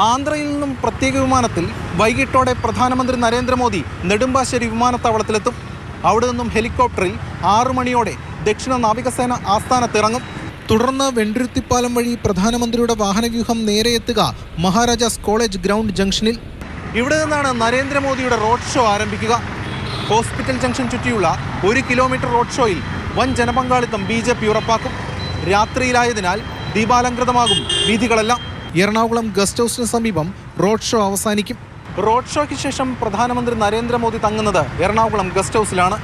ആന്ധ്രയിൽ നിന്നും പ്രത്യേക വിമാനത്തിൽ വൈകിട്ടോടെ പ്രധാനമന്ത്രി നരേന്ദ്രമോദി നെടുമ്പാശ്ശേരി വിമാനത്താവളത്തിലെത്തും. അവിടെ നിന്നും ഹെലികോപ്റ്ററിൽ 6 മണിയോടെ ദക്ഷിണ നാവികസേന ആസ്ഥാനത്തിറങ്ങും. തുടർന്ന് വെണ്ടുരുത്തിപ്പാലം വഴി പ്രധാനമന്ത്രിയുടെ വാഹനവ്യൂഹം നേരെ എത്തുക മഹാരാജാസ് കോളേജ് ഗ്രൗണ്ട് ജംഗ്ഷനിൽ. ഇവിടെ നിന്നാണ് നരേന്ദ്രമോദിയുടെ റോഡ് ഷോ ആരംഭിക്കുക. ഹോസ്പിറ്റൽ ജംഗ്ഷൻ ചുറ്റിയുള്ള 1 കിലോമീറ്റർ റോഡ് ഷോയിൽ വൻ ജനപങ്കാളിത്തം BJP ഉറപ്പാക്കും. രാത്രിയിലായതിനാൽ ദീപാലങ്കൃതമാകും വീഥികളെല്ലാം. എറണാകുളം ഗസ്റ്റ് ഹൗസിന് സമീപം റോഡ് ഷോ അവസാനിക്കും. റോഡ് ഷോയ്ക്ക് ശേഷം പ്രധാനമന്ത്രി നരേന്ദ്രമോദി തങ്ങുന്നത് എറണാകുളം ഗസ്റ്റ് ഹൗസിലാണ്.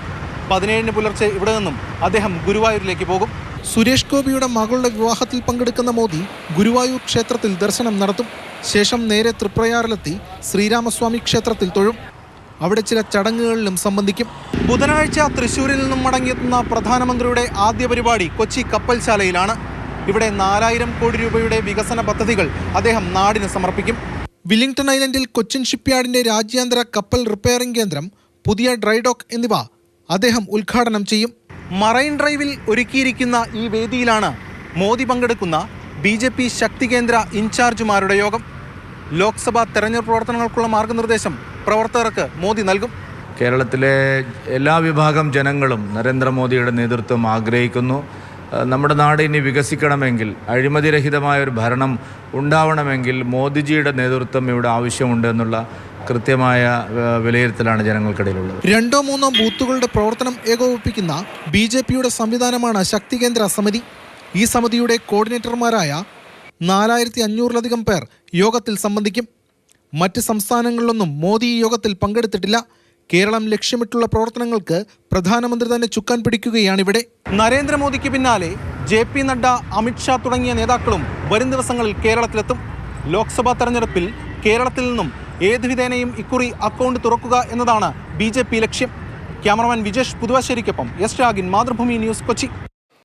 17-ന് പുലർച്ചെ ഇവിടെ നിന്നും അദ്ദേഹം ഗുരുവായൂരിലേക്ക് പോകും. സുരേഷ് ഗോപിയുടെ മകളുടെ വിവാഹത്തിൽ പങ്കെടുക്കുന്ന മോദി ഗുരുവായൂർ ക്ഷേത്രത്തിൽ ദർശനം നടത്തും. ശേഷം നേരെ തൃപ്രയാറിലെത്തി ശ്രീരാമസ്വാമി ക്ഷേത്രത്തിൽ തൊഴും. അവിടെ ചില ചടങ്ങുകളിലും സംബന്ധിക്കും. ബുധനാഴ്ച തൃശ്ശൂരിൽ നിന്നും മടങ്ങിയെത്തുന്ന പ്രധാനമന്ത്രിയുടെ ആദ്യ പരിപാടി കൊച്ചി കപ്പൽശാലയിലാണ്. ഇവിടെ 4000 കോടി രൂപയുടെ വികസന പദ്ധതികൾ അദ്ദേഹം നാടിന് സമർപ്പിക്കും. വില്ലിംഗ്ടൺ ഐലൻഡിൽ കൊച്ചിൻ ഷിപ്പ്യാർഡിന്റെ രാജ്യാന്തര കപ്പൽ റിപ്പയറിംഗ് കേന്ദ്രം, പുതിയ ഡ്രൈഡോക്ക് എന്നിവ അദ്ദേഹം ഉദ്ഘാടനം ചെയ്യും. മറൈൻ ഡ്രൈവിൽ ഒരുക്കിയിരിക്കുന്ന ഈ വേദിയിലാണ് മോദി പങ്കെടുക്കുന്ന BJP ശക്തി കേന്ദ്ര ഇൻചാർജുമാരുടെ യോഗം. ലോക്സഭാ തെരഞ്ഞെടുപ്പ് പ്രവർത്തനങ്ങൾക്കുള്ള മാർഗനിർദ്ദേശം പ്രവർത്തകർക്ക് മോദി നൽകും. കേരളത്തിലെ എല്ലാ വിഭാഗം ജനങ്ങളും നരേന്ദ്രമോദിയുടെ നേതൃത്വം ആഗ്രഹിക്കുന്നു. നമ്മുടെ നാട് ഇനി വികസിക്കണമെങ്കിൽ, അഴിമതിരഹിതമായ ഒരു ഭരണം ഉണ്ടാവണമെങ്കിൽ മോദിജിയുടെ നേതൃത്വം ഇവിടെ ആവശ്യമുണ്ട് എന്നുള്ള കൃത്യമായ വിലയിരുത്തലാണ് ജനങ്ങൾക്കിടയിലുള്ളത്. 2-3 ബൂത്തുകളുടെ പ്രവർത്തനം ഏകോപിപ്പിക്കുന്ന BJPയുടെ സംവിധാനമാണ് ശക്തി കേന്ദ്ര സമിതി. ഈ സമിതിയുടെ കോർഡിനേറ്റർമാരായ 4500-ലധികം പേർ യോഗത്തിൽ സംബന്ധിക്കും. മറ്റ് സംസ്ഥാനങ്ങളിലൊന്നും മോദി ഈ യോഗത്തിൽ പങ്കെടുത്തിട്ടില്ല. കേരളം ലക്ഷ്യമിട്ടുള്ള പ്രവർത്തനങ്ങൾക്ക് പ്രധാനമന്ത്രി തന്നെ ചുക്കാൻ പിടിക്കുകയാണിവിടെ. നരേന്ദ്രമോദിക്ക് പിന്നാലെ JP നഡ്ഡ, അമിത്ഷാ തുടങ്ങിയ നേതാക്കളും വരും ദിവസങ്ങളിൽ കേരളത്തിലെത്തും. ലോക്സഭാ തെരഞ്ഞെടുപ്പിൽ കേരളത്തിൽ നിന്നും ഏതുവിധേനയും ഇക്കുറി അക്കൗണ്ട് തുറക്കുക എന്നതാണ് BJP ലക്ഷ്യം. ക്യാമറമാൻ വിജേഷ് പുതുവാശ്ശേരിക്കൊപ്പം S രാഗിൻ, മാതൃഭൂമി ന്യൂസ്, കൊച്ചി.